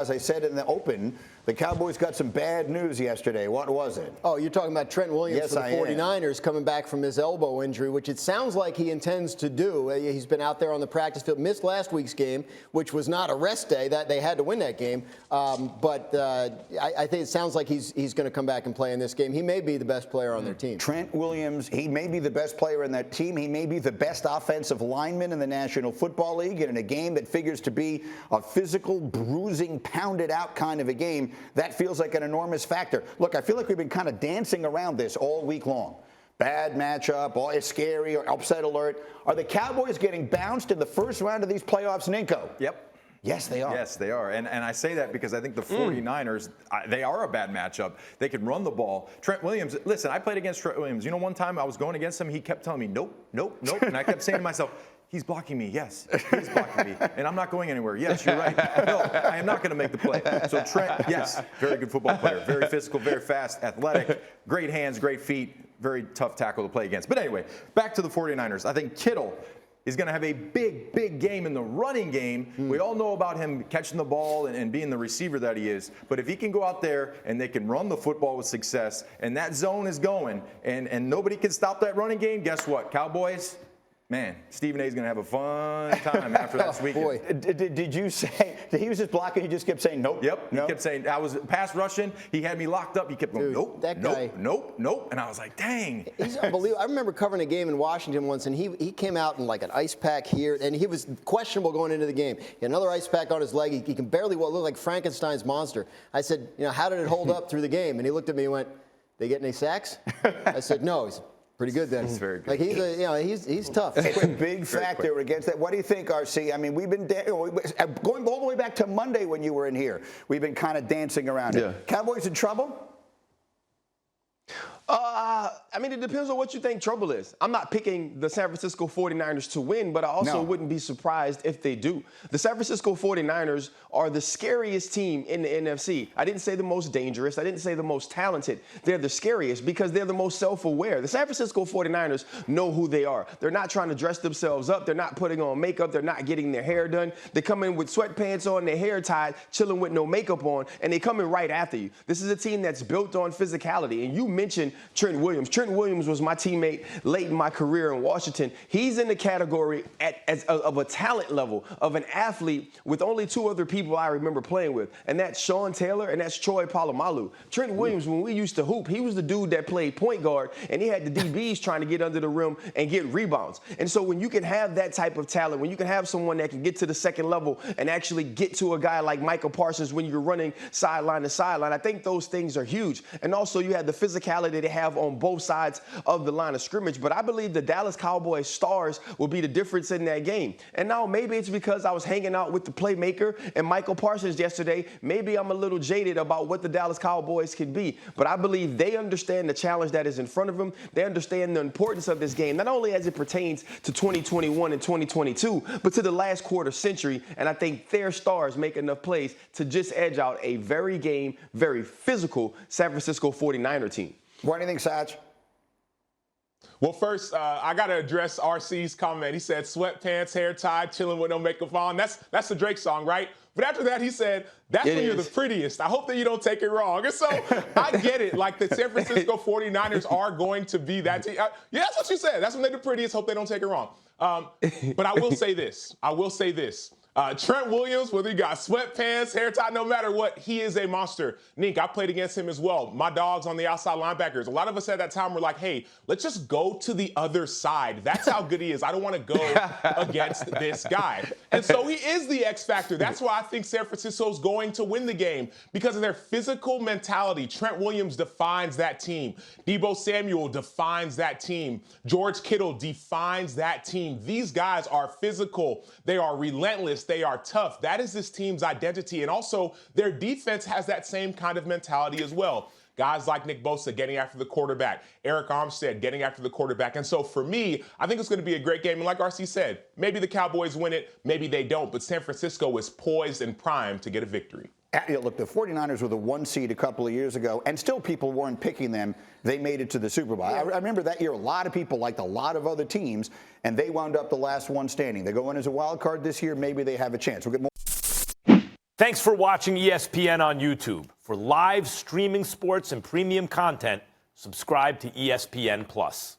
As I said in the open, the Cowboys got some bad news yesterday. What was it? Oh, you're talking about Trent Williams for the 49ers coming back from his elbow injury, which it sounds like he intends to do. He's been out there on the practice field, missed last week's game, which was not a rest day. That they had to win that game. But I think it sounds like he's going to come back and play in this game. He may be the best player on their team. Trent Williams, he may be the best player in that team. He may be the best offensive lineman in the National Football League. And in a game that figures to be a physical, bruising, pounded out kind of a game, that feels like an enormous factor. Look, I feel like we've been kind of dancing around this all week long. Bad matchup, all is scary, or upset alert. Are the Cowboys getting bounced in the first round of these playoffs, Ninko? Yep. Yes, they are. Yes, they are. And I say that because I think the 49ers, they are a bad matchup. They can run the ball. Trent Williams, listen, I played against Trent Williams. You know, one time I was going against him, he kept telling me, nope, nope, nope. And I kept saying to myself, he's blocking me. Yes, he's blocking me. And I'm not going anywhere. Yes, you're right. No, I am not going to make the play. So Trent, yes, very good football player. Very physical, very fast, athletic, great hands, great feet, very tough tackle to play against. But anyway, back to the 49ers. I think Kittle is going to have a big, big game in the running game. We all know about him catching the ball and being the receiver that he is. But if he can go out there and they can run the football with success and that zone is going and nobody can stop that running game, guess what? Cowboys, man, Stephen A. is going to have a fun time after this weekend. Did you say that he was just blocking? He just kept saying nope. Yep. Nope. He kept saying I was pass rushing. He had me locked up. He kept going nope, that guy, nope, nope. And I was like, dang. He's unbelievable. I remember covering a game in Washington once, and he came out in like an ice pack here, and he was questionable going into the game. He had another ice pack on his leg. He can barely look like Frankenstein's monster. I said, how did it hold up through the game? And he looked at me and went, "They get any sacks?" I said, "No." He's pretty good then. He's very good. Like he's tough. It's a big factor against that. What do you think, RC? I mean, we've been going all the way back to Monday when you were in here. We've been kind of dancing around it. Cowboys in trouble? I mean, it depends on what you think trouble is. I'm not picking the San Francisco 49ers to win, but I also wouldn't be surprised if they do. The San Francisco 49ers are the scariest team in the NFC. I didn't say the most dangerous. I didn't say the most talented. They're the scariest because they're the most self-aware. The San Francisco 49ers know who they are. They're not trying to dress themselves up. They're not putting on makeup. They're not getting their hair done. They come in with sweatpants on, their hair tied, chilling with no makeup on, and they come in right after you. This is a team that's built on physicality. And you mentioned Trent Williams. Trent Williams was my teammate late in my career in Washington. He's in the category of a talent level of an athlete with only two other people I remember playing with, and that's Sean Taylor and that's Troy Polamalu. Trent Williams, when we used to hoop, he was the dude that played point guard, and he had the DBs trying to get under the rim and get rebounds. And so when you can have that type of talent, when you can have someone that can get to the second level and actually get to a guy like Michael Parsons when you're running sideline to sideline, I think those things are huge. And also you have the physicality they have on both sides of the line of scrimmage. But I believe the Dallas Cowboys stars will be the difference in that game. And now maybe it's because I was hanging out with the playmaker and Michael Parsons yesterday. Maybe I'm a little jaded about what the Dallas Cowboys can be. But I believe they understand the challenge that is in front of them. They understand the importance of this game, not only as it pertains to 2021 and 2022, but to the last quarter century. And I think their stars make enough plays to just edge out a very physical San Francisco 49er team. What do you think, Saj? Well, first, I got to address RC's comment. He said sweatpants, hair tied, chilling with no makeup on. That's the Drake song, right? But after that, he said, that's when you're the prettiest. I hope that you don't take it wrong. And so I get it. Like the San Francisco 49ers are going to be that team. Yeah, that's what you said. That's when they're the prettiest. Hope they don't take it wrong. But I will say this. Trent Williams, whether he got sweatpants, hair tie, no matter what, he is a monster. Nink, I played against him as well. My dogs on the outside linebackers. A lot of us at that time were like, hey, let's just go to the other side. That's how good he is. I don't want to go against this guy. And so he is the X factor. That's why I think San Francisco's going to win the game, because of their physical mentality. Trent Williams defines that team. Deebo Samuel defines that team. George Kittle defines that team. These guys are physical. They are relentless. They are tough. That is this team's identity. And also, their defense has that same kind of mentality as well. Guys like Nick Bosa getting after the quarterback, Eric Armstead getting after the quarterback. And so for me, I think it's going to be a great game. And like RC said, maybe the Cowboys win it, maybe they don't. But San Francisco is poised and primed to get a victory. Look, the 49ers were the 1 seed a couple of years ago, and still people weren't picking them. They made it to the Super Bowl. I remember that year, a lot of people liked a lot of other teams, and they wound up the last one standing. They go in as a wild card this year. Maybe they have a chance. We'll get more. Thanks for watching ESPN on YouTube. For live streaming sports and premium content, subscribe to ESPN+.